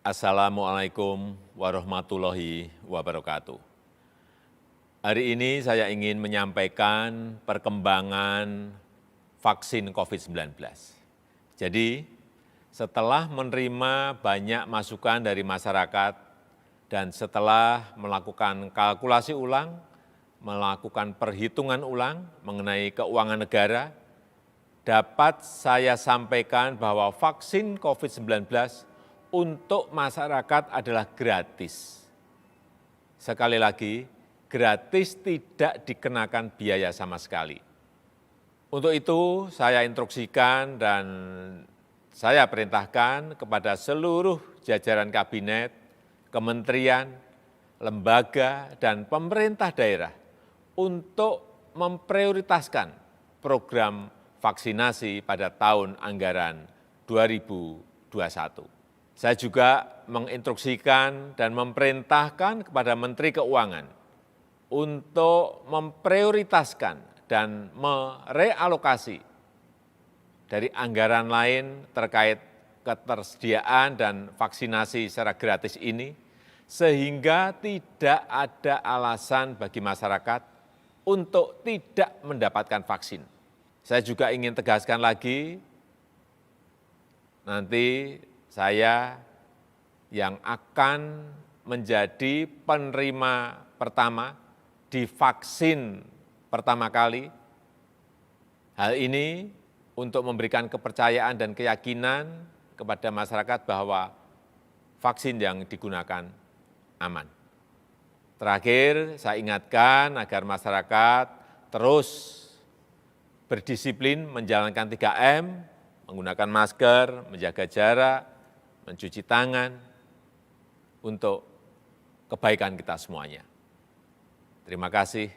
Assalamualaikum warahmatullahi wabarakatuh. Hari ini saya ingin menyampaikan perkembangan vaksin COVID-19. Jadi, setelah menerima banyak masukan dari masyarakat dan setelah melakukan kalkulasi ulang, melakukan perhitungan ulang mengenai keuangan negara, dapat saya sampaikan bahwa vaksin COVID-19 untuk masyarakat adalah gratis. Sekali lagi, gratis, tidak dikenakan biaya sama sekali. Untuk itu, saya instruksikan dan saya perintahkan kepada seluruh jajaran kabinet, kementerian, lembaga, dan pemerintah daerah untuk memprioritaskan program vaksinasi pada tahun anggaran 2021. Saya juga menginstruksikan dan memerintahkan kepada Menteri Keuangan untuk memprioritaskan dan merealokasi dari anggaran lain terkait ketersediaan dan vaksinasi secara gratis ini, sehingga tidak ada alasan bagi masyarakat untuk tidak mendapatkan vaksin. Saya juga ingin tegaskan lagi, nanti saya yang akan menjadi penerima pertama di vaksin pertama kali. Hal ini untuk memberikan kepercayaan dan keyakinan kepada masyarakat bahwa vaksin yang digunakan aman. Terakhir, saya ingatkan agar masyarakat terus berdisiplin menjalankan 3M, menggunakan masker, menjaga jarak, mencuci tangan, untuk kebaikan kita semuanya. Terima kasih.